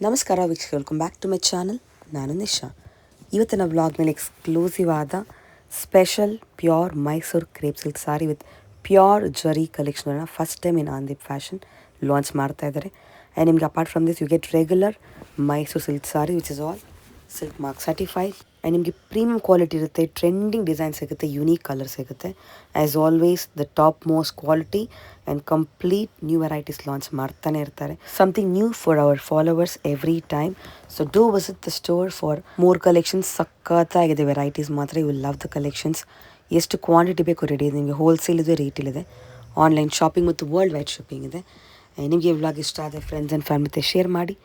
ನಮಸ್ಕಾರ ವೀಕ್ಷಕರು, welcome back to my channel. ನಾನು ನಿಶಾ. ಇವತ್ತಿನ ವ್ಲಾಗ್ನಲ್ಲಿ ಎಕ್ಸ್ಕ್ಲೂಸಿವ್ ಆದ special pure Mysore crepe silk sari with pure zari ಕಲೆಕ್ಷನನ್ನು first time in Anandeep fashion launch ಮಾಡ್ತಾ ಇದ್ದಾರೆ. ಆ್ಯಂಡ್ ನಿಮಗೆ apart from this you get regular Mysore silk sari which is all silk mark certified. And ನಿಮಗೆ premium quality ಇರುತ್ತೆ, ಟ್ರೆಂಡಿಂಗ್ ಡಿಸೈನ್ ಸಿಗುತ್ತೆ, unique colour ಸಿಗುತ್ತೆ. As always the top most quality and complete new varieties launch ಮಾಡ್ತಾನೆ ಇರ್ತಾರೆ. Something new for our followers every time. So do visit the store for more collections. ಸಖತ್ತಾಗಿದೆ varieties ಮಾತ್ರ. You will love the collections. ಎಷ್ಟು quantity ಬೇಕು ready ಇದೆ ನಿಮಗೆ. Wholesale ಇದೆ, retail ಇದೆ, ಆನ್ಲೈನ್ ಶಾಪಿಂಗ್ ಮತ್ತು ವರ್ಲ್ಡ್ ವೈಡ್ ಶಾಪಿಂಗ್ ಇದೆ. ನಿಮಗೆ ಈ ವ್ಲಾಗ್ ಇಷ್ಟ ಆದರೆ ಫ್ರೆಂಡ್ಸ್ ಆ್ಯಂಡ್ ಫ್ಯಾಮಿಲಿ ಜೊತೆ ಶೇರ್ ಮಾಡಿ.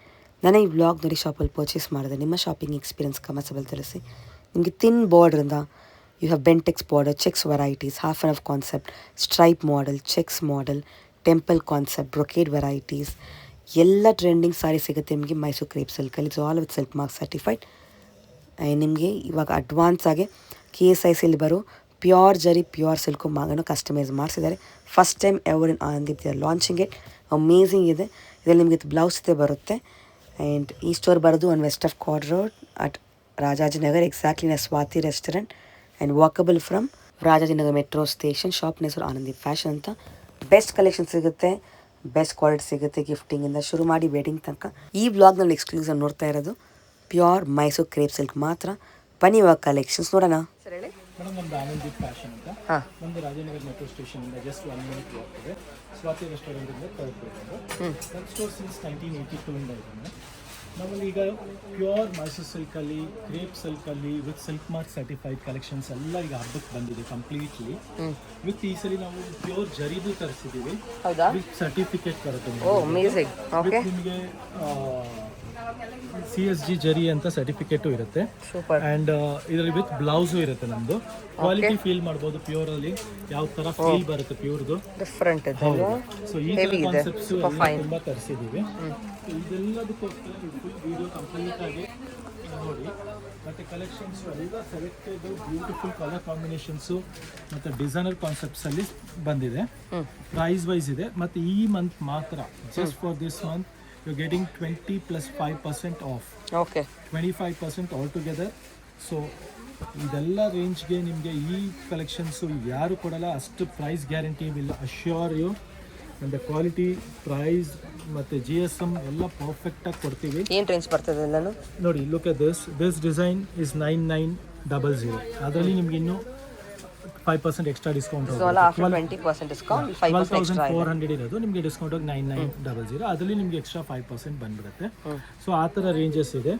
ನಾನು ಈ ವ್ಲಾಗ್ ನೋಡಿ ಶಾಪಲ್ಲಿ ಪರ್ಚೇಸ್ ಮಾಡಿದೆ. ನಿಮ್ಮ ಶಾಪಿಂಗ್ ಎಕ್ಸ್ಪೀರಿಯನ್ಸ್ ಕಮೆಂಟ್ಸಲ್ಲಿ ತಿಳಿಸಿ. ನಿಮಗೆ ಥಿನ್ ಬಾರ್ಡ್ರಿಂದ you have Bentex border, checks varieties, half and half concept, stripe model, checks model, temple concept, brocade varieties ಎಲ್ಲ ಟ್ರೆಂಡಿಂಗ್ ಸಾರಿ ಸಿಗುತ್ತೆ ನಿಮಗೆ ಮೈಸೂರು ಕ್ರೇಪ್ ಸಿಲ್ಕಲ್ಲಿ. It's all with silk mark certified. ನಿಮಗೆ ಇವಾಗ ಅಡ್ವಾನ್ಸ್ ಆಗಿ KSICಯಲ್ಲಿ ಬರೋ ಪ್ಯೂರ್ ಜರಿ ಪ್ಯೂರ್ ಸಿಲ್ಕು ಮಾಗನ್ನು ಕಸ್ಟಮೈಸ್ ಮಾಡಿಸಿದ್ದಾರೆ. First time ever in Anandeep they are launching it. Amazing ಇದೆ. ಇದರಲ್ಲಿ ನಿಮಗೆ ಬ್ಲೌಸ್ ಜೊತೆ ಬರುತ್ತೆ. ಆ್ಯಂಡ್ ಈ ಸ್ಟೋರ್ ಬರೋದು on west of chord road at Rajajinagar, exactly ನ Swathi restaurant and walkable from Rajajinagar metro station. ಶಾಪ್ನ ಹೆಸರು ಆನಂದೀಪ್ ಫ್ಯಾಷನ್ ಅಂತ. ಬೆಸ್ಟ್ ಕಲೆಕ್ಷನ್ ಸಿಗುತ್ತೆ, ಬೆಸ್ಟ್ ಕ್ವಾಲಿಟಿ ಸಿಗುತ್ತೆ. ಗಿಫ್ಟಿಂಗಿಂದ ಶುರು ಮಾಡಿ ವೆಡ್ಡಿಂಗ್ ತನಕ. ಈ ವ್ಲಾಗ್ನಲ್ಲಿ ಎಕ್ಸ್ಕ್ಲೂಸಿವ್ ನೋಡ್ತಾ ಇರೋದು ಪ್ಯೂರ್ ಮೈಸೂರು ಕ್ರೇಪ್ ಸಿಲ್ಕ್ ಮಾತ್ರ. ಬನ್ನಿ ಇವಾಗ ಕಲೆಕ್ಷನ್ಸ್ ನೋಡೋಣ. ಮೇಡಮ್ ನಮ್ದು ಆನಂದೀಪ್ ಫ್ಯಾಷನ್ ಅಂತ. ನಮ್ಮದು ರಾಜನಗರ ಮೆಟ್ರೋ ಸ್ಟೇಷನಿಂದ ಜಸ್ಟ್ 1 ಮಿನಿಟ್ ವಾಕ್ ಇದೆ. ಸ್ವಾತಿ ರೆಸ್ಟೋರೆಂಟಿಂದ ತಗೊಳ್ಬೇಕು. ನಮ್ಮ ಸ್ಟೋರ್ ಸಿನ್ಸ್ 1982 ಇಂದ ಇದೆ. ನಮ್ಮಲ್ಲಿ ಈಗ ಪ್ಯೂರ್ ಮೈಸೂರು ಸಿಲ್ಕಲ್ಲಿ, ಕ್ರೇಪ್ ಸಿಲ್ಕಲ್ಲಿ with silk mark certified collections ಎಲ್ಲ ಈಗ ಹಬ್ಬಕ್ಕೆ ಬಂದಿದೆ ಕಂಪ್ಲೀಟ್ಲಿ. ವಿತ್ ಈ ಸಲ ನಾವು ಪ್ಯೂರ್ ಜರಿದು ತರಿಸಿದ್ದೀವಿ. ವಿತ್ ಸರ್ಟಿಫಿಕೇಟ್ ಬರುತ್ತೆ ನಿಮಗೆ. CSG ಜರಿ ಅಂತ ಸರ್ಟಿಫಿಕೇಟು ಇರುತ್ತೆ. ಅಂಡ್ ಇದರಲ್ಲಿ ವಿತ್ ಬ್ಲೌಸು ಇರುತ್ತೆ. ನಮ್ದು ಕ್ವಾಲಿಟಿ ಫೀಲ್ ಮಾಡ್ಬೋದು. ಪ್ಯೂರ್ ಅಲ್ಲಿ ಯಾವ ತರ ಫೀಲ್ ಬರುತ್ತೆ ಪ್ಯೂರ್ದು ಡಿಫ್ರೆಂಟ್. ಸೊ ಈ ತರ ಕಾನ್ಸೆಪ್ಟ್ಸ್ ತುಂಬಾ ತರಿಸಿದೀವಿ. ಇದೆಲ್ಲದಕ್ಕೋಸ್ಕರ ಫುಲ್ ವಿಡಿಯೋ ಕಂಪ್ಲೀಟ್ ಆಗಿ ನೋಡಿ. ಮತ್ತೆ ಕಲೆಕ್ಷನ್ಸ್ ಎಲ್ಲ ಸೆಲೆಕ್ಟೆಡ್ ಬ್ಯೂಟಿಫುಲ್ ಕಲರ್ ಕಾಂಬಿನೇಷನ್ಸು ಮತ್ತು ಡಿಸೈನರ್ ಕಾನ್ಸೆಪ್ಟ್ಸ್ ಅಲ್ಲಿ ಬಂದಿದೆ. ಪ್ರೈಸ್ ವೈಸ್ ಇದೆ. ಮತ್ತು ಈ ಮಂತ್ ಮಾತ್ರ just for this month you're getting 20 plus 5% off. Okay. 25% altogether. So ಇದೆಲ್ಲ ರೇಂಜ್ಗೆ ನಿಮಗೆ ಈ ಕಲೆಕ್ಷನ್ಸು ಯಾರು ಕೊಡಲ್ಲ. ಅಷ್ಟು price guarantee will assure you. And the quality, price ಮತ್ತು GSM ಎಲ್ಲ ಪರ್ಫೆಕ್ಟಾಗಿ ಕೊಡ್ತೀವಿ. ಏನು ರೇಂಜ್ ಬರ್ತದೆ ಎಲ್ಲನೂ ನೋಡಿ. Look at this design is 9900. ಅದರಲ್ಲಿ ನಿಮ್ಗೆ ಇನ್ನೂ 5% ಎಕ್ಸ್ಟ್ರಾ ಡಿಸ್ಕೌಂಟ್. 20% ಡಿಸ್ಕೌಂಟ್, 12,400 ಇರೋದು ನಿಮಗೆ ಡಿಸ್ಕೌಂಟ್ ಹೋಗಿ 9900. ಅದರಲ್ಲಿ ನಿಮಗೆ ಎಕ್ಸ್ಟ್ರಾ 5% ಬಂದ್ಬಿಡುತ್ತೆ. ಸೊ ಆ ಥರ ರೇಂಜಸ್ ಇದೆ.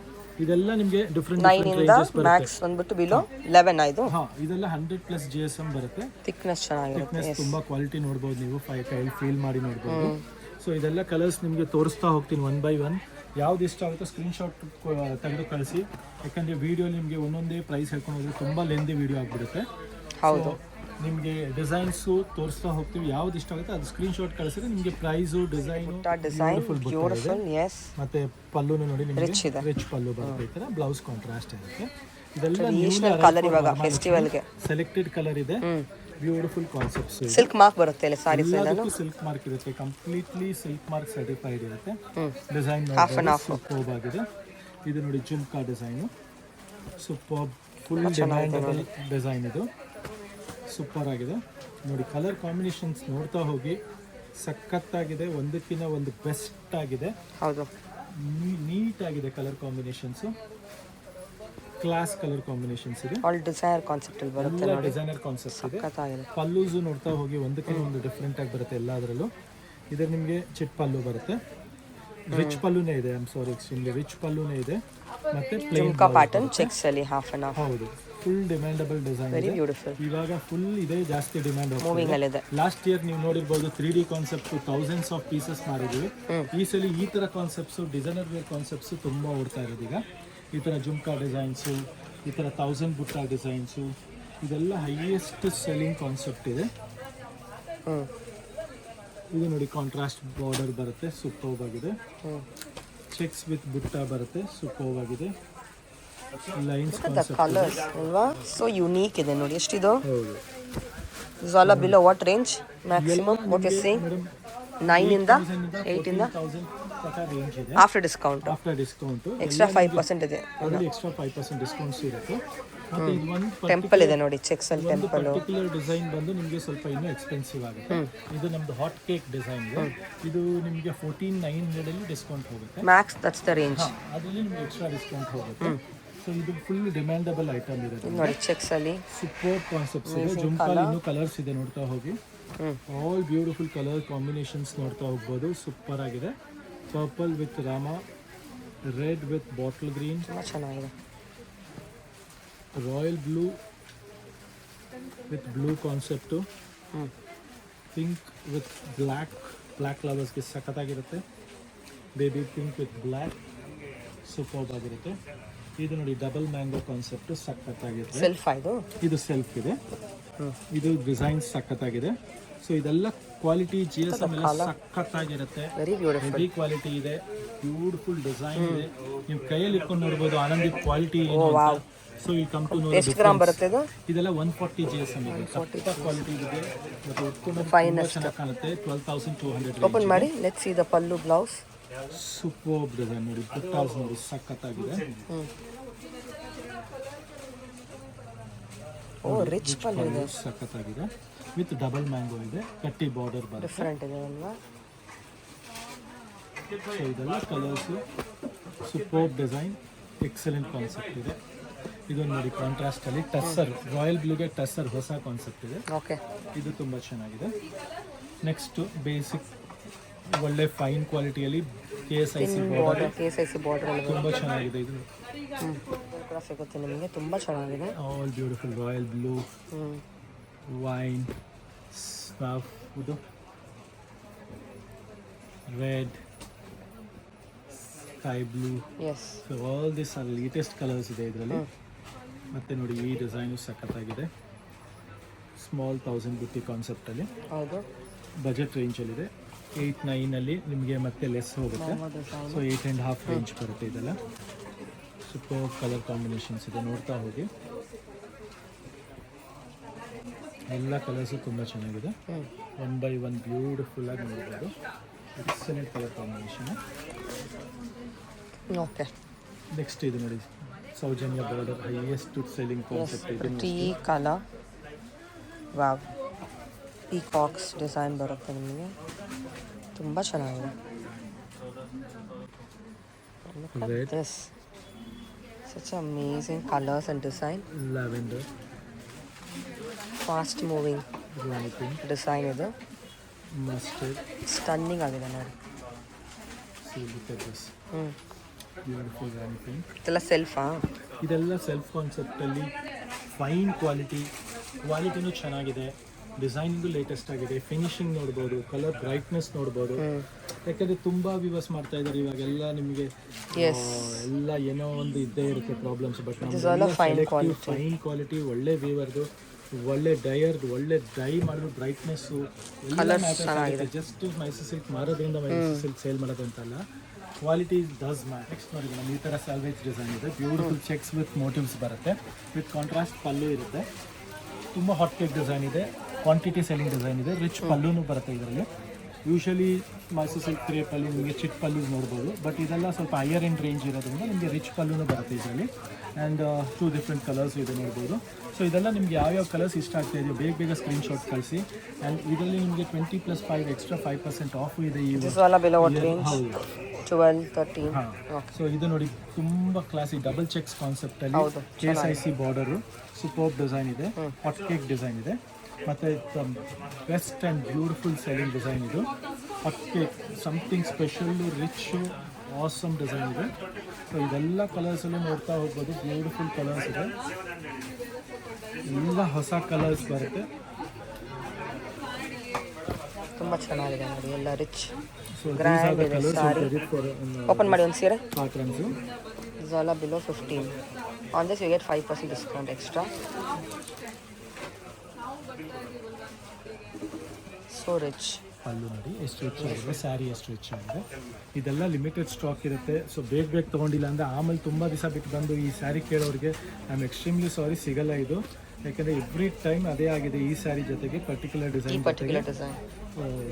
ಇದೆಲ್ಲ ನಿಮಗೆ ಡಿಫ್ರೆಂಟ್ ರೇಂಜಸ್ ಬರುತ್ತೆ. ಬಿಲೋ 11 ಆಯ್ತು. ಇದೆಲ್ಲ 100+ GSM ಬರುತ್ತೆ. ಥಿಕ್ನೆಸ್ ಚೆನ್ನಾಗಿರುತ್ತೆ. ತುಂಬಾ ಕ್ವಾಲಿಟಿ ನೋಡ್ಬೋದು ನೀವು. ಕೈಯಲ್ಲಿ ಫೀಲ್ ಮಾಡಿ ನೋಡ್ಬೋದು. ಸೊ ಇದೆಲ್ಲ ಕಲರ್ಸ್ ನಿಮಗೆ ತೋರಿಸ್ತಾ ಹೋಗ್ತೀನಿ ಒನ್ ಬೈ ಒನ್. ಯಾವ್ದು ಇಷ್ಟ ಆಗುತ್ತೋ ಸ್ಕ್ರೀನ್ಶಾಟ್ ತೆಗೆದು ಕಳಿಸಿ. ಯಾಕಂದರೆ ವಿಡಿಯೋ ನಿಮಗೆ ಒಂದೊಂದೇ ಪ್ರೈಸ್ ಹೇಳ್ಕೊಂಡು ಹೋದ್ರೆ ತುಂಬ ಲೆಂದಿ ವಿಡಿಯೋ ಆಗಿಬಿಡುತ್ತೆ. ಹೌದು. ನಿಮಗೆ ಡಿಸೈನ್ಸು ತೋರಿಸ್ತಾ ಹೋಗ್ತೀವಿ. ಯಾವ್ದು ಇಷ್ಟ ಆಗುತ್ತೆ ಅದು ಸ್ಕ್ರೀನ್ಶಾಟ್ ಕಳಿಸಿದ್ರೆ ನಿಮಗೆ ಪ್ರೈಸು, ಡಿಸೈನು ಮತ್ತೆ ಪಲ್ಲುನು ನೋಡಿ ನಿಮಗೆ ರಿಚ್ ಪಲ್ಲು ಬರುತ್ತೆ. ಈ ಥರ ಬ್ಲೌಸ್ ಕಾಂಟ್ರಾಸ್ಟ್ ಇರುತ್ತೆ. ಇದೆಲ್ಲ ಕಲರ್ ಇವಾಗ ಫೆಸ್ಟಿವಲ್ಗೆ ಸೆಲೆಕ್ಟೆಡ್ ಕಲರ್ ಇದೆ. Beautiful concepts. ಸಿಲ್ಕ್ ಮಾರ್ಕ್ ಬರುತ್ತೆ ಎಲ್ಲ ಸಾರೀಸ್ ಎಲ್ಲ. ಸಿಲ್ಕ್ ಮಾರ್ಕ್ ಇರುತ್ತೆ. ಕಂಪ್ಲೀಟ್ಲಿ ಸಿಲ್ಕ್ ಮಾರ್ಕ್ ಸರ್ಟಿಫೈಡ್ ಇರುತ್ತೆ. ಡಿಸೈನ್ ಸೂಪರ್ಬ್ ಆಗಿದೆ. ಇದು ನೋಡಿ jhumka design. Superb, full demandable design. ಇದು ಸೂಪರ್ ಆಗಿದೆ ನೋಡಿ. ಕಲರ್ ಕಾಂಬಿನೇಷನ್ಸ್ ನೋಡ್ತಾ ಹೋಗಿ. ಸಖತ್ತಾಗಿದೆ. ಒಂದಕ್ಕಿಂತ ಒಂದು ಬೆಸ್ಟ್ ಆಗಿದೆ. ಹೌದು. ನೀಟ್ ಆಗಿದೆ colour combinations. Class colour combinations ಇದೆ. ಆಲ್ ಡಿಸೈನರ್ ಕಾನ್ಸೆಪ್ಟ್ ಅಲ್ಲಿ ಬರುತ್ತೆ ನೋಡಿ. ಡಿಸೈನರ್ ಕಾನ್ಸೆಪ್ಟ್ ಇದೆ. ಪಲ್ಲೂಸು ನೋಡ್ತಾ ಹೋಗಿ ಒಂದಕ್ಕಿಂತ ಒಂದು ಡಿಫ್ರೆಂಟ್ ಆಗಿ ಬರುತ್ತೆ ಎಲ್ಲದರಲ್ಲೂ. ಇದರ ನಿಮಗೆ ಚಿಟ್ ಪಲ್ಲು ಬರುತ್ತೆ. ರಿಚ್ ಪಲ್ಲುನೇ ಇದೆ. ಎಕ್ಸ್ಟ್ರೀಮ್ಲಿ ರಿಚ್ ಪಲ್ಲುನೇ ಇದೆ. ಮತ್ತೆ ಪ್ಲೇನ್ ಪ್ಯಾಟರ್ನ್ ಚೆಕ್ಸ್ ಅಲ್ಲಿ ಹಾಫ್ ಅಂಡ್ ಹಾಫ್. ಹೌದು. ಫುಲ್ ಡಿಮ್ಯಾಂಡಬಲ್ ಡಿಸೈನ್ ಇದೆ. ಇವಾಗ ಫುಲ್ ಇದೆ, ಜಾಸ್ತಿ ಡಿಮ್ಯಾಂಡ್ ಹೋಗ್ತಿದೆ. ಲಾಸ್ಟ್ ಇಯರ್ ನೀವು ನೋಡಿರ್ಬೋದು 3D concept thousands of pieces ಮಾಡಿದ್ವಿ. ಈ ಸಲ ಈ ಥರ ಕಾನ್ಸೆಪ್ಟ್ಸು, ಡಿಸೈನರ್ ವೇರ್ ಕಾನ್ಸೆಪ್ಟ್ಸು ತುಂಬ ಓಡ್ತಾ ಇರೋದು ಈಗ. ಈ ಥರ ಜುಮ್ಕಾ ಡಿಸೈನ್ಸು, ಈ ಥರ 1000 ಬುಟ್ಟ ಡಿಸೈನ್ಸು, ಇದೆಲ್ಲ ಹೈಯೆಸ್ಟ್ ಸೆಲ್ಲಿಂಗ್ ಕಾನ್ಸೆಪ್ಟ್ ಇದೆ. ಇದು ನೋಡಿ ಕಾಂಟ್ರಾಸ್ಟ್ ಬಾರ್ಡರ್ ಬರುತ್ತೆ. ಸೂಪರ್ಬ್ ಆಗಿದೆ. ಚೆಕ್ಸ್ ವಿತ್ ಬುಟ್ಟ ಬರುತ್ತೆ. ಸೂಪರ್ಬ್ ಆಗಿದೆ. ಲೈನ್ಸ್ ಕಲರ್ಸ್ ಅಲ್ವಾ, ಸೋ ಯೂನಿಕ್ ಇದೆ ನೋಡಿ. ಎಷ್ಟಿದು? Below what range maximum what you say? 9 ಇಂದ 8 ಇಂದ ತನಕ ರೇಂಜ್ ಇದೆ after discount. After discount. Extra 5% ಇದೆ. ಅದರಲ್ಲಿ ಎಕ್ಸ್ಟ್ರಾ 5% ಡಿಸ್ಕೌಂಟ್ಸ್ ಇರುತ್ತೆ. ಮತ್ತೆ ಇದು ಒಂದು ಟೆಂಪಲ್ ಇದೆ ನೋಡಿ, ಚೆಕ್ಸ್ ಅಲ್ಲಿ ಟೆಂಪಲ್. ಪರ್ಟಿಕ್ಯುಲರ್ ಡಿಸೈನ್ ಬಂದು ನಿಮಗೆ ಸ್ವಲ್ಪ ಇನ್ನೂ ಎಕ್ಸ್ಪೆನ್ಸಿವ್ ಆಗುತ್ತೆ. ಇದು ನಮ್ದು ಹಾಟ್ ಕೇಕ್ ಡಿಸೈನ್ ಇದೆ. ಇದು ನಿಮಗೆ 14,900 ಅಲ್ಲಿ ಡಿಸ್ಕೌಂಟ್ ಹೋಗುತ್ತೆ. Max that's the range. ಅದರಲ್ಲಿ ನಿಮಗೆ ಎಕ್ಸ್ಟ್ರಾ ಡಿಸ್ಕೌಂಟ್ ಹೋಗುತ್ತೆ. ಸೊ ಇದು ಫುಲ್ ಡಿಮ್ಯಾಂಡಬಲ್ ಐಟಮ್ ಇರುತ್ತೆ ನೋಡಿ, ಚೆಕ್ಸ್ ಅಲ್ಲಿ ಸೂಪರ್ ಕಾನ್ಸೆಪ್ಟ್ಸ್ ಇದೆ. ಜುಮ್ಕಾಲ್ ಇನ್ನೂ ಕಲರ್ಸ್ ಇದೆ, ನೋಡ್ತಾ ಹೋಗಿ. ಆಲ್ ಬ್ಯೂಟಿಫುಲ್ ಕಲರ್ ಕಾಂಬಿನೇಷನ್ಸ್ ನೋಡ್ತಾ ಹೋಗ್ಬೋದು. ಸೂಪರ್ ಆಗಿದೆ. Purple with Rama, red with bottle green, ತುಂಬ ಚೆನ್ನಾಗಿದೆ. Royal blue with blue concept, pink with black ಲವರ್ಸ್ಗೆ ಸಖತ್ತಾಗಿರುತ್ತೆ. Baby pink with black super ಆಗಿರುತ್ತೆ. ಇದು ನೋಡಿ ಡಬಲ್ ಮ್ಯಾಂಗೋ ಕಾನ್ಸೆಪ್ಟ್ ಸಖತ್ತಾಗಿರುತ್ತೆ. ಸೆಲ್ಫ್ ಇದು ಸೆಲ್ಫ್ ಇದೆ. ಇದು ಡಿಸೈನ್ ಸಖತ್ತಾಗಿದೆ. ಸೊ ಇದೆಲ್ಲ ಕ್ವಾಲಿಟಿ GSM ಎಲ್ಲ ಸಖತ್ತಾಗಿರುತ್ತೆ. ಹೆವಿ ಕ್ವಾಲಿಟಿ ಇದೆ. ಬ್ಯೂಟಿಫುಲ್ ಡಿಸೈನ್ ಇದೆ. ನೀವು ಕೈಯಲ್ಲಿ ಇಟ್ಕೊಂಡು ನೋಡ್ಬೋದು ಆನಂದಿ ಕ್ವಾಲಿಟಿ ಏನು ಅಂತ. ಸೊ ಇಲ್ಲಿ ಕಮ್ ಟು ನೋ ಎಷ್ಟು ಗ್ರಾಮ್ ಬರುತ್ತೆ ಇದು? ಇದೆಲ್ಲ 140 GSM ಇದೆ. ಸಖತ್ ಕ್ವಾಲಿಟಿ ಇದೆ. ಮತ್ತು ಉಟ್ಕೊಂಡು ಚೆನ್ನಾಗಿ ಕಾಣುತ್ತೆ. 12,200. ಓಪನ್ ಮಾಡಿ, let's see the pallu blouse. Super design ನೋಡಿ, ಬುಟ್ಟಾಸ್ ನೋಡಿ ಸಖತ್ತಾಗಿದೆ. ಓ, ರಿಚ್ ಪಲ್ಲು ಇದೆ, ಸಖತ್ತಾಗಿದೆ. ವಿತ್ ಡಬಲ್ ಮ್ಯಾಂಗೋ ಇದೆ. ಕಟ್ಟಿ ಬಾರ್ಡರ್ ಬರುತ್ತೆ. ಡಿಫರೆಂಟ್ ಇದೆ ಅಲ್ವಾ? ಸೊ ಇದೆಲ್ಲ colours super design, excellent concept ಇದೆ. ಇದೊಂದು ನೋಡಿ ಕಾಂಟ್ರಾಸ್ಟ್ ಅಲ್ಲಿ ಟಸ್ಸರ್, ರಾಯಲ್ ಬ್ಲೂಗೆ ಟಸ್ಸರ್ ಹೊಸ ಕಾನ್ಸೆಪ್ಟ್ ಇದೆ. ಓಕೆ, ಇದು ತುಂಬ ಚೆನ್ನಾಗಿದೆ. ನೆಕ್ಸ್ಟ್ ಬೇಸಿಕ್ ಒಳ್ಳೆ ಫೈನ್ ಕ್ವಾಲಿಟಿಯಲ್ಲಿ KSIC ಬಾರ್ಡರ್ ತುಂಬ ಚೆನ್ನಾಗಿದೆ. ಇದು ಕೂಡ ಸಿಗುತ್ತೆ ನಿಮಗೆ, ತುಂಬ ಚೆನ್ನಾಗಿದೆ. All beautiful royal blue, wine, ಇದು red, sky blue. So all this are latest colours ಇದೆ ಇದರಲ್ಲಿ. ಮತ್ತೆ ನೋಡಿ ಈ ಡಿಸೈನು ಸಖತ್ತಾಗಿದೆ. ಸ್ಮಾಲ್ 1000 ಬುಟ್ಟಿ ಕಾನ್ಸೆಪ್ಟಲ್ಲಿ, ಹೌದು, ಬಜೆಟ್ ರೇಂಜಲ್ಲಿದೆ. 8-9 ನಿಮಗೆ ಮತ್ತೆ ಲೆಸ್ ಹೋಗುತ್ತೆ. ಸೊ 8.5 ರೇಂಜ್ ಬರುತ್ತೆ ಇದೆಲ್ಲ. ಸೂಪರ್ ಕಲರ್ ಕಾಂಬಿನೇಷನ್ಸ್ ಇದೆ, ನೋಡ್ತಾ ಹೋಗಿ. ಎಲ್ಲ ಕಲರ್ಸು ತುಂಬ ಚೆನ್ನಾಗಿದೆ. 1 by 1 ಬ್ಯೂಟಿಫುಲ್ ಆಗಿ ನೋಡ್ಬೋದು. Excellent colour combination. Okay, next ಇದು ನೋಡಿ Soujanya border, highest selling concept ಇದೆ. Tea colour, wow, peacocks design ಬರುತ್ತೆ ನಿಮಗೆ, ತುಂಬ ಚೆನ್ನಾಗಿದೆ. Red, such amazing colors and design. lavender, fast moving design ಇದು. mustard, ಸ್ಟನ್ನಿಂಗ್ ಆಗಿದೆ ನೋಡಿ. see look at this beautiful rani pink. ಇದೆಲ್ಲ ಸೆಲ್ಫಾ? ಇದೆಲ್ಲ ಸೆಲ್ಫ್ ಕಾನ್ಸೆಪ್ಟಲ್ಲಿ ಫೈನ್ ಕ್ವಾಲಿಟಿನೂ ಚೆನ್ನಾಗಿದೆ. ಡಿಸೈನಿಂಗು ಲೇಟೆಸ್ಟ್ ಆಗಿದೆ. ಫಿನಿಶಿಂಗ್ ನೋಡ್ಬೋದು, ಕಲರ್ ಬ್ರೈಟ್ನೆಸ್ ನೋಡ್ಬೋದು. ಯಾಕಂದರೆ ತುಂಬ ವ್ಯೂವರ್ಸ್ ಮಾಡ್ತಾ ಇದ್ದಾರೆ ಇವಾಗೆಲ್ಲ. ನಿಮಗೆ ಎಲ್ಲ ಏನೋ ಒಂದು ಇದ್ದೇ ಇರುತ್ತೆ ಪ್ರಾಬ್ಲಮ್ಸ್. ಬಟ್ ನಮ್ಗೆ ಫೈನ್ ಕ್ವಾಲಿಟಿ, ಒಳ್ಳೆ ವ್ಯೂವರ್ದು, ಒಳ್ಳೆ ಡೈಯರ್ದು, ಒಳ್ಳೆ ಡೈ ಮಾಡಿದ್ರು ಬ್ರೈಟ್ನೆಸ್ಸು ಎಲ್ಲ ಮ್ಯಾಟರ್ಸ್ ಆಗುತ್ತೆ. ಜಸ್ಟ್ ಮೈಸೂರು ಸಿಲ್ಕ್ ಮಾರೋದ್ರಿಂದ ಮೈಸೂರು ಸಿಲ್ಕ್ ಸೇಲ್ ಮಾಡೋದು ಅಂತಲ್ಲ, ಕ್ವಾಲಿಟಿ ಡಸ್ ಮ್ಯಾಟರ್. ನೆಕ್ಸ್ಟ್ ನೋಡಿ ನಮ್ಮ ಈ ಥರ ಸ್ಯಾಲ್ವೇಜ್ ಡಿಸೈನ್ ಇದೆ. ಬ್ಯೂಟಿಫುಲ್ ಚೆಕ್ಸ್ ವಿತ್ ಮೋಟಿವ್ಸ್ ಬರುತ್ತೆ. ವಿತ್ ಕಾಂಟ್ರಾಸ್ಟ್ ಪಲ್ಲು ಇರುತ್ತೆ. ತುಂಬ ಹಾಟ್ ಕೇಕ್ ಡಿಸೈನ್ ಇದೆ. ಕ್ವಾಂಟಿಟಿ ಸೆಲ್ಲಿಂಗ್ ಡಿಸೈನ್ ಇದೆ. ರಿಚ್ ಪಲ್ಲೂನು ಬರುತ್ತೆ ಇದರಲ್ಲಿ. ಯೂಶಲಿ ಮೈಸೂರು ಸಿಲ್ಕ್ ಕ್ರೇಪಲ್ಲಿ ನಿಮಗೆ ಚಿಕ್ಕ ಪಲ್ಲು ನೋಡ್ಬೋದು. ಬಟ್ ಇದೆಲ್ಲ ಸ್ವಲ್ಪ ಹೈಯರ್ ಎಂಡ್ ರೇಂಜ್ ಇರೋದ್ರಿಂದ ನಿಮಗೆ ರಿಚ್ ಪಲ್ಲೂನು ಬರುತ್ತೆ ಇದರಲ್ಲಿ. ಆ್ಯಂಡ್ 2 ಡಿಫ್ರೆಂಟ್ ಕಲರ್ಸ್ ಇದೆ ನೋಡ್ಬೋದು. ಸೊ ಇದೆಲ್ಲ ನಿಮ್ಗೆ ಯಾವ್ಯಾವ ಕಲರ್ಸ್ ಇಷ್ಟ ಆಗ್ತಾ ಇದೆಯೋ ಬೇಗ ಸ್ಕ್ರೀನ್ಶಾಟ್ ಕಳಿಸಿ. ಆ್ಯಂಡ್ ಇದರಲ್ಲಿ ನಿಮಗೆ 20+5 ಎಕ್ಸ್ಟ್ರಾ 5% ಆಫ್ ಇದೆ. ಹೌದು, 12-13. ಸೊ ಇದು ನೋಡಿ ತುಂಬ ಕ್ಲಾಸಿ ಡಬಲ್ ಚೆಕ್ಸ್ ಕಾನ್ಸೆಪ್ಟಲ್ಲಿ KSIC ಬಾರ್ಡರು, ಸೂಪರ್ ಡಿಸೈನ್ ಇದೆ. ಹಾಟ್ ಕೇಕ್ ಡಿಸೈನ್ ಇದೆ. ಮತ್ತು best and beautiful selling design ಇದು. Hot cake something special, rich, awesome design ಇದೆ. ಸೊ ಇದೆಲ್ಲ ಕಲರ್ಸಲ್ಲೂ ನೋಡ್ತಾ ಹೋಗ್ಬೋದು. ಬ್ಯೂಟಿಫುಲ್ ಕಲರ್ಸ್ ಇದೆ. ಎಲ್ಲ ಹೊಸ ಕಲರ್ಸ್ ಬರುತ್ತೆ. ತುಂಬ ಚೆನ್ನಾಗಿದೆ ನೋಡಿ, ಎಲ್ಲ ರಿಚ್ ಸೊ ಗ್ರ್ಯಾಂಡ್ ಇದೆ ಸಾರಿ. ಓಪನ್ ಮಾಡಿ ಒಂದು ಸೀರೆ. Patterns Zala below 15. On this you get 5% discount extra. So rich. ಪಲ್ಲು ನೋಡಿ ಎಷ್ಟು ರಿಚ್ ಆಗಿದೆ. ಸ್ಯಾರಿ ಎಷ್ಟು ರಿಚ್ ಆಗಿದೆ. ಇದೆಲ್ಲ ಲಿಮಿಟೆಡ್ ಸ್ಟಾಕ್ ಇರುತ್ತೆ. ಸೊ ಬೇಗ ತೊಗೊಂಡಿಲ್ಲ ಅಂದರೆ ಆಮೇಲೆ ತುಂಬ ದಿವಸ ಬಿಟ್ಟು ಬಂದು ಈ ಸ್ಯಾರಿ ಕೇಳೋರಿಗೆ ಐ ಆಮ್ ಎಕ್ಸ್ಟ್ರೀಮ್ಲಿ ಸಾರಿ, ಸಿಗಲ್ಲ ಇದು. ಯಾಕಂದರೆ ಎವ್ರಿ ಟೈಮ್ ಅದೇ ಆಗಿದೆ ಈ ಸ್ಯಾರಿ ಜೊತೆಗೆ particular design particular design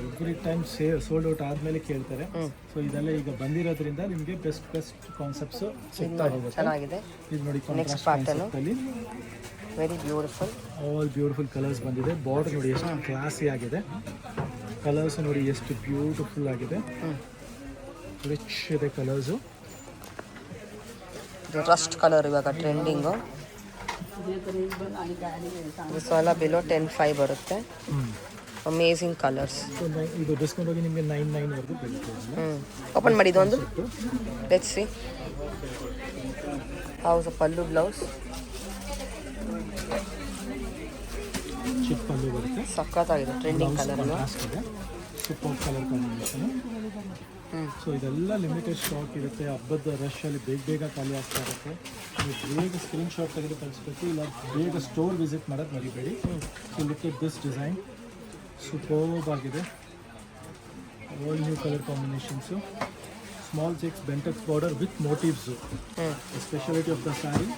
every time sold out ಆದಮೇಲೆ ಕೇಳ್ತಾರೆ. ಸೊ ಇದೆಲ್ಲ ಈಗ ಬಂದಿರೋದ್ರಿಂದ ನಿಮಗೆ ಬೆಸ್ಟ್ ಕಾನ್ಸೆಪ್ಟ್ಸ್ ಸಿಗ್ತಾ ಹೋಗುತ್ತೆ. ಚೆನ್ನಾಗಿದೆ. ಇದು ನೋಡಿ ಕಾಂಟ್ರಾಸ್ಟ್ ಕಾನ್ಸೆಪ್ಟಲ್ಲಿ very beautiful, all beautiful colours ಬಂದಿದೆ. ಬಾರ್ಡರ್ ನೋಡಿ ಎಷ್ಟು ಕ್ಲಾಸಿ ಆಗಿದೆ, ಕಲರ್ಸ್ ನೋಡಿ ಎಷ್ಟು ಬ್ಯೂಟಿಫುಲ್ ಆಗಿದೆ, ರಿಚ್ ಇದೆ ಕಲರ್ಸು. ರಸ್ಟ್ ಕಲರ್ ಇವಾಗ ಟ್ರೆಂಡಿಂಗು. ದಿಸ್ ಎಲ್ಲ ಬಿಲೋ 10,500 ಬರುತ್ತೆ. Amazing colours. ಇದು ಡಿಸ್ಕೌಂಟ್ ಹೋಗಿ ನಿಮಗೆ 9,900 ಬೀಳುತ್ತೆ. ಓಪನ್ ಮಾಡಿ ಇದೊಂದು. Let's see house pallu blouse. ಚಿಕ್ಕ ಪಲ್ಲು ಬರುತ್ತೆ, ಸಖತ್ತಾಗಿದೆ trending colour. Super colour combination. So ಇದೆಲ್ಲ ಲಿಮಿಟೆಡ್ ಸ್ಟಾಕ್ ಇರುತ್ತೆ. ಹಬ್ಬದ ರಶಲ್ಲಿ ಬೇಗ ಖಾಲಿ ಆಗ್ತಾ ಇರುತ್ತೆ. ನೀವು ಬೇಗ ಸ್ಕ್ರೀನ್ಶಾಟ್ ತೆಗೆದು ಕಳಿಸ್ಬೇಕು, ಇಲ್ಲ ಬೇಗ ಸ್ಟೋರ್ ವಿಸಿಟ್ ಮಾಡೋದು ಮರಿಬೇಡಿ. So look at this design, superb ಆಗಿದೆ. All new colour combinations, small checks Bentex border with motifs. Speciality of the sari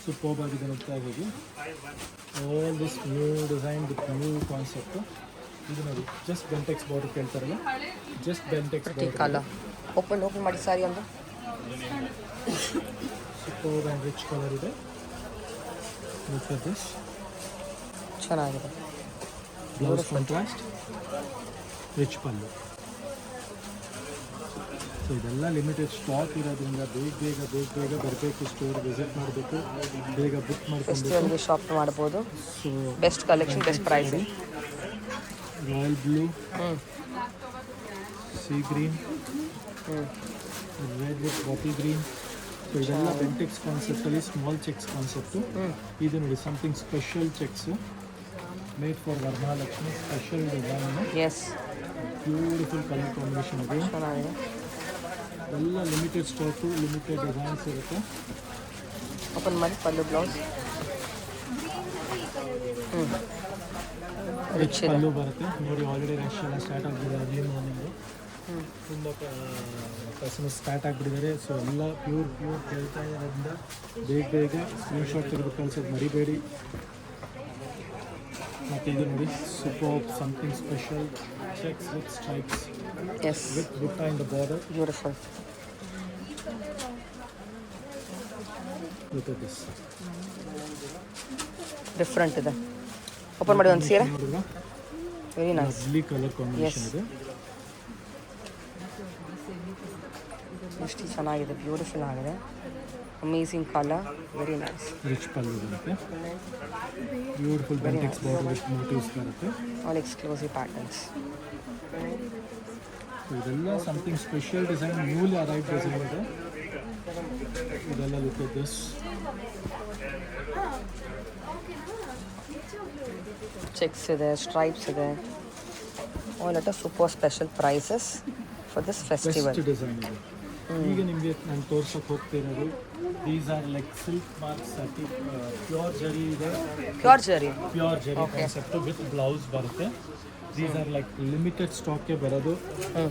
superb ಆಗಿದೆ, ನೋಡ್ತಾ ಹೋಗಿ. All this new design with new concept. ಇದು ನೋಡಿ ಜಸ್ಟ್ ಬೆಂಟೆಕ್ಸ್ ಬಾರ್ಡರ್ ಕೇಳ್ತಾರಲ್ಲ, just Bentex colour. Open ಮಾಡಿ ಸಾರಿ ಒಂದು. Super and rich colour ಇದೆ. Look at this, ಚೆನ್ನಾಗಿದೆ. Blouse contrast, rich pallu. So ಇದೆಲ್ಲ ಲಿಮಿಟೆಡ್ ಸ್ಟಾಕ್ ಇರೋದ್ರಿಂದ ಬೇಗ ಬರಬೇಕು, ಸ್ಟೋರ್ ವಿಸಿಟ್ ಮಾಡಬೇಕು, ಬೇಗ ಬುಕ್ ಮಾಡ್ಕೊಂಡು ಶಾಪ್ ಮಾಡ್ಬೋದು. So best collection, best price. Royal blue, sea green, red with bottle green. So ಇದೆಲ್ಲ ಬೆಂಟೆಕ್ಸ್ ಕಾನ್ಸೆಪ್ಟಲ್ಲಿ ಸ್ಮಾಲ್ ಚೆಕ್ಸ್ ಕಾನ್ಸೆಪ್ಟು. ಇದು ನೋಡಿ something special checks made for Varamahalakshmi, special design. Yes, beautiful colour combination ಇದೆ. ಚೆನ್ನಾಗಿದೆ. ಎಲ್ಲ ಲಿಮಿಟೆಡ್ ಸ್ಟಾಕು, ಲಿಮಿಟೆಡ್ ಡಿಸೈನ್ಸ್ ಇರುತ್ತೆ. Open ಮಾಡಿ pallu blouse. Rich pallu ಬರುತ್ತೆ. ನೋಡಿ ಆಲ್ರೆಡಿ ರಶ್ ಎಲ್ಲ ಸ್ಟಾರ್ಟ್ ಆಗಿಬಿಟ್ಟಿದೆ. ಅರ್ಲಿ ಮಾರ್ನಿಂಗು ತುಂಬ ಕಸ್ಟಮರ್ಸ್ ಸ್ಟಾರ್ಟ್ ಆಗಿಬಿಟ್ಟಿದ್ದಾರೆ. ಸೊ ಎಲ್ಲ ಪ್ಯೂರ್ ಕೇಳ್ತಾ ಇರೋದ್ರಿಂದ ಬೇಗ ಸ್ಕ್ರೀನ್ಶಾಟ್ ತೆಗೆದು ಕಳಿಸೋದು ಮರಿಬೇಡಿ. ಮತ್ತು ಇದು ನೋಡಿ super something special checks with stripes, yes, with butta in the border. Beautiful. Look at this, different ಇದೆ. ಓಪನ್ ಮಾಡಿ ಒಂದು ಸೀರೆ. Very nice. Lovely colour combination ಇದೆ. ಎಷ್ಟು ಚೆನ್ನಾಗಿದೆ, ಬ್ಯೂಟಿಫುಲ್ ಆಗಿದೆ. Amazing colour, very nice. Rich pallu ಬರುತ್ತೆ, beautiful Bentex border with motifs ಬರುತ್ತೆ. All exclusive patterns. ಇದೆಲ್ಲ something special design, newly arrive design ಇದೆ. ಇದೆಲ್ಲ ಲುಕ್ ಅಟ್ ದಿಸ್, ಚೆಕ್ಸ್ ಇದೆ, ಸ್ಟ್ರೈಪ್ಸ್ ಇದೆ. All at a super special prices for this festival. Best design ಇದೆ. ಈಗ ನಿಮಗೆ ನಾನು ತೋರ್ಸಕ್ಕೆ ಹೋಗ್ತಿರೋದು these are like silk mark ಸರ್ಟಿ ಪ್ಯೂರ್ ಜರಿ ಇದೆ. Pure zari concept with blouse ಬರುತ್ತೆ. ದೀಸ್ ಆರ್ ಲೈಕ್ ಲಿಮಿಟೆಡ್ ಸ್ಟಾಕ್ಗೆ ಬರೋದು.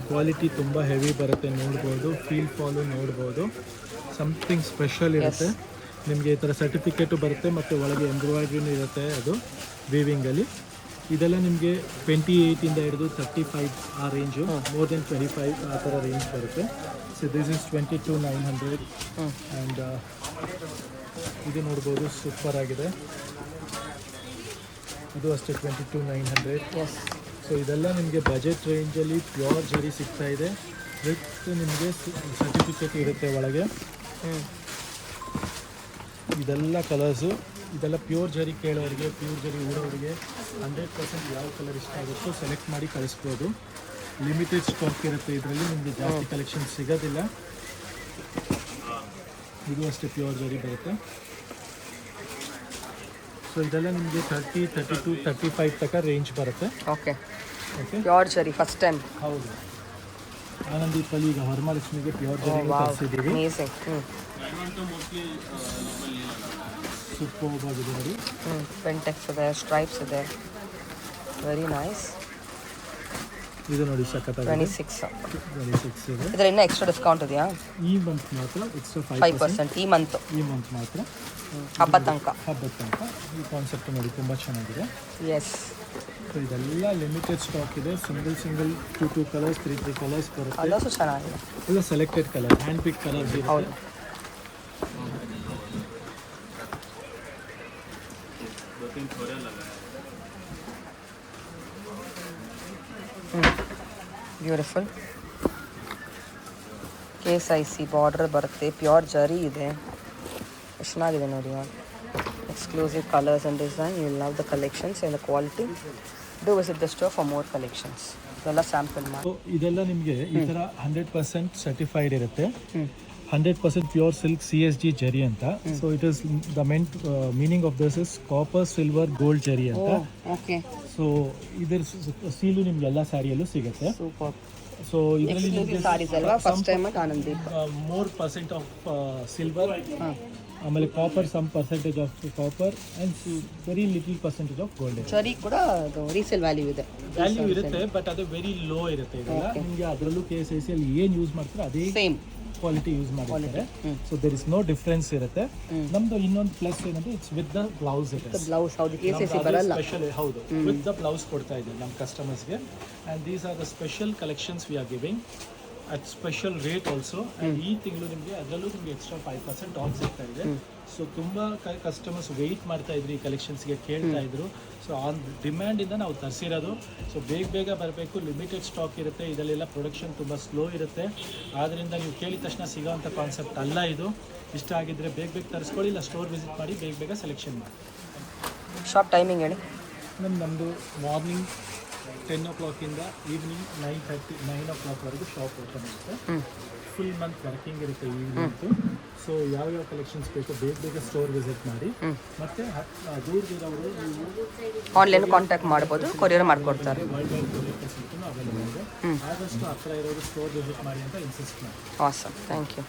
ಕ್ವಾಲಿಟಿ ತುಂಬ ಹೆವಿ ಬರುತ್ತೆ, ನೋಡ್ಬೋದು. ಫೀಲ್ ಫಾಲು ನೋಡ್ಬೋದು. ಸಮಥಿಂಗ್ ಸ್ಪೆಷಲ್ ಇರುತ್ತೆ. ನಿಮಗೆ ಈ ಥರ ಸರ್ಟಿಫಿಕೇಟು ಬರುತ್ತೆ ಮತ್ತು ಒಳಗೆ ಎಂಬ್ರಾಯ್ಡ್ರಿನೂ ಇರುತ್ತೆ, ಅದು ವೀವಿಂಗಲ್ಲಿ. ಇದೆಲ್ಲ ನಿಮಗೆ 28ಇಂದ ಹಿಡಿದು 35 ಆ ರೇಂಜು, ಮೋರ್ ದೆನ್ 25 ಆ ಥರ ರೇಂಜ್ ಬರುತ್ತೆ. So this is 22,900. ಆ್ಯಂಡ್ ಇದು ನೋಡ್ಬೋದು, ಸೂಪರ್ ಆಗಿದೆ. ಇದು ಅಷ್ಟೇ 22,900. ಎಸ್. ಸೊ ಇದೆಲ್ಲ ನಿಮಗೆ ಬಜೆಟ್ ರೇಂಜಲ್ಲಿ ಪ್ಯೂರ್ ಜರಿ ಸಿಗ್ತಾ ಇದೆ. ವಿತ್ ನಿಮಗೆ ಸರ್ಟಿಫಿಕೇಟ್ ಇರುತ್ತೆ ಒಳಗೆ. ಇದೆಲ್ಲ ಕಲರ್ಸು, ಇದೆಲ್ಲ ಪ್ಯೂರ್ ಜರಿ ಕೇಳೋರಿಗೆ, ಪ್ಯೂರ್ ಜರಿ ಉಡೋರಿಗೆ 100% ಯಾವ ಕಲರ್ ಇಷ್ಟ ಆಗುತ್ತೋ ಸೆಲೆಕ್ಟ್ ಮಾಡಿ ಕಳಿಸ್ಬೋದು. ಲಿಮಿಟೆಡ್ ಸ್ಟಾಕ್ ಇರುತ್ತೆ ಇದರಲ್ಲಿ, ನಿಮಗೆ ಜಾಸ್ತಿ ಕಲೆಕ್ಷನ್ ಸಿಗೋದಿಲ್ಲ. ಇದು ಅಷ್ಟೇ ಪ್ಯೂರ್ ಜರಿ ಬರುತ್ತೆ. ಸೊ ಇದೆಲ್ಲ ನಿಮಗೆ 30, 32, 35 ತನಕ ರೇಂಜ್ ಬರುತ್ತೆ. ಓಕೆ ಓಕೆ, ಪ್ಯೂರ್ ಜರಿ ಫಸ್ಟ್ ಟೈಮ್. ಹೌದು. ಆನಂದೀಪಲ್ಲಿ ಈಗ ವರಮಹಾಲಕ್ಷ್ಮಿಗೆ ಪ್ಯೂರ್ ಜರಿ ತರಿಸಿದ್ದೀವಿ. ಅಮೇಝಿಂಗ್. ಸೂಪರ್ ಆಗಿದೆ ನೋಡಿ. ಪೆಂಟೆಕ್ಸ್ ಇದೆ, ಸ್ಟ್ರೈಪ್ಸ್ ಇದೆ, ವೆರಿ ನೈಸ್. ಇದು ನೋಡಿ ಸಖತ್ತಾಗಿದೆ. 26. 26 ಇದೆ. ಇದರ ಇನ್ನೂ ಎಕ್ಸ್ಟ್ರಾ ಡಿಸ್ಕೌಂಟ್ ಇದೆಯಾ? ಈ ಮಂತ್ ಮಾತ್ರ ಎಕ್ಸ್ಟ್ರಾ 5% ಈ ಮಂತ್, ಈ ಮಂತ್ ಮಾತ್ರ ಹಬ್ಬದ ತನಕ. ಈ ಕಾನ್ಸೆಪ್ಟ್ ನೋಡಿ ತುಂಬ ಚೆನ್ನಾಗಿದೆ. ಎಸ್, ಸೊ ಇದೆಲ್ಲ ಲಿಮಿಟೆಡ್ ಸ್ಟಾಕ್ ಇದೆ. ಸಿಂಗಲ್ 2 ಕಲರ್ಸ್ 3 ಕಲರ್ಸ್ ಬರುತ್ತೆ. ಕಲರ್ಸು ಚೆನ್ನಾಗಿದೆ. ಎಲ್ಲ selected colour, hand pick colours ಹೌದು. ಇರುತ್ತೆ. ಬ್ಯೂಟಿಫುಲ್ ಕೇಸ್ ಐಸಿ ಬಾರ್ಡರ್ ಬರುತ್ತೆ, ಪ್ಯೂರ್ ಜರಿ ಇದೆ, ಎಷ್ಟು ಚೆನ್ನಾಗಿದೆ ನೋಡಿ. Exclusive colours and design. You love the collections and the quality. Do visit the store for more collections. ಇದೆಲ್ಲ ಸ್ಯಾಂಪಲ್ ಮಾಡಿ. ಸೊ ಇದೆಲ್ಲ ನಿಮಗೆ ಈ ಥರ 100% ಸರ್ಟಿಫೈಡ್ ಇರುತ್ತೆ. 100% ಪ್ಯೂರ್ ಸಿಲ್ಕ್ CSG ಜರಿ ಅಂತ. So it is the meaning of this is copper silver gold ಜರಿ ಅಂತ. ಓಕೆ, ಸೊ ಇದರ ಸೀಲು ನಿಮ್ಗೆ ಎಲ್ಲ ಸ್ಯಾರಿಯಲ್ಲೂ ಸಿಗುತ್ತೆ. ಸೂಪರ್. ಸೊ ಇದರಲ್ಲಿ ಸಾರೀಸ್ ಅಲ್ವಾ? First time at Anandi. More percent of silver, ಆಮೇಲೆ copper, some percentage of copper and very little percentage of gold. Zari ಕೂಡ ಅದು ರೀಸೇಲ್ ವ್ಯಾಲ್ಯೂ ಇದೆ. ವ್ಯಾಲ್ಯೂ ಇರುತ್ತೆ, ಬಟ್ ಅದು ವೆರಿ ಲೋ ಇರುತ್ತೆ. ಇದೆಲ್ಲ ನಿಮಗೆ ಅದರಲ್ಲೂ KSIC ಅಲ್ಲಿ ಏನು ಯೂಸ್ ಮಾಡ್ತಾರೆ ಅದೇ ಸೇಮ್ ಕ್ವಾಲಿಟಿ ಯೂಸ್ ಮಾಡಿರ್ತಾರೆ. So there is no difference ಇರುತ್ತೆ. ನಮ್ದು ಇನ್ನೊಂದು ಪ್ಲಸ್ ಏನಂದ್ರೆ ಇಟ್ಸ್ ವಿತ್ ದ ಬ್ಲೌಸ್ ಇದೆ. ಬ್ಲೌಸ್ ಹೌದು, KSIC ಬರಲ್ಲ. ಸ್ಪೆಷಲ್ ಹೌದು, ವಿತ್ ದ ಬ್ಲೌಸ್ ಕೊಡ್ತಾ ಇದ್ದೀವಿ ನಮ್ಮ ಕಸ್ಟಮರ್ಸ್ಗೆ. And these are the special collections we are giving at special rate also. And ಈ ತಿಂಗಳು ನಿಮಗೆ ಅದರಲ್ಲೂ ನಿಮಗೆ ಎಕ್ಸ್ಟ್ರಾ 5% ಆಫ್ ಸಿಗ್ತಾ ಇದೆ. ಸೊ ತುಂಬ ಕಸ್ಟಮರ್ಸ್ ವೆಯ್ಟ್ ಮಾಡ್ತಾ ಇದ್ರು, ಈ ಕಲೆಕ್ಷನ್ಸ್ಗೆ ಕೇಳ್ತಾ ಇದ್ರು. ಸೊ ಆನ್ ಡಿಮ್ಯಾಂಡಿಂದ ನಾವು ತರಿಸಿರೋದು. ಸೊ ಬೇಗ ಬರಬೇಕು, ಲಿಮಿಟೆಡ್ ಸ್ಟಾಕ್ ಇರುತ್ತೆ. ಇದರಲ್ಲೆಲ್ಲ ಪ್ರೊಡಕ್ಷನ್ ತುಂಬ ಸ್ಲೋ ಇರುತ್ತೆ. ಆದ್ದರಿಂದ ನೀವು ಕೇಳಿದ ತಕ್ಷಣ ಸಿಗೋವಂಥ ಕಾನ್ಸೆಪ್ಟ್ ಅಲ್ಲ ಇದು. ಇಷ್ಟ ಆಗಿದ್ದರೆ ಬೇಗ ತರಿಸ್ಕೊಳ್ಳಿ, ಇಲ್ಲ ಸ್ಟೋರ್ ವಿಸಿಟ್ ಮಾಡಿ ಬೇಗ ಸೆಲೆಕ್ಷನ್ ಮಾಡಿ. ಶಾಪ್ ಟೈಮಿಂಗ್ ಹೇಳಿ. ನಮ್ಮದು ಮಾರ್ನಿಂಗ್ 10 o'clock ಇಂದ ಈವ್ನಿಂಗ್ 9 o'clockವರೆಗೂ ಶಾಪ್ ಓಪನ್ ಇರುತ್ತೆ. ಫುಲ್ ಮಂತ್ ವರ್ಕಿಂಗ್ ಇರುತ್ತೆ ಈವ್ನಿಂಗ್ತು. ಸೊ ಯಾವ್ಯಾವ ಕಲೆಕ್ಷನ್ಸ್ ಬೇಕು ಬೇಗ ಸ್ಟೋರ್ ವಿಸಿಟ್ ಮಾಡಿ. ಮತ್ತು ದೂರದಿರೋರು ಆನ್ಲೈನ್ ಕಾಂಟ್ಯಾಕ್ಟ್ ಮಾಡ್ಬೋದು, ಕೊರಿಯರ್ ಮಾಡಿಕೊಡ್ತಾರೆ. ವರ್ಲ್ಡ್ ವೈಡ್ ಕೊರಿಯರ್ ಫೆಸಿಲಿಟಿನೂ ಅವೈಲೇಬಲ್ ಇದೆ. ಆದಷ್ಟು ಹತ್ತಿರ ಇರೋರು ಸ್ಟೋರ್ ವಿಸಿಟ್ ಮಾಡಿ ಅಂತ ಇನ್ಸಿಸ್ಟ್ ಮಾಡಿ. Awesome, thank you.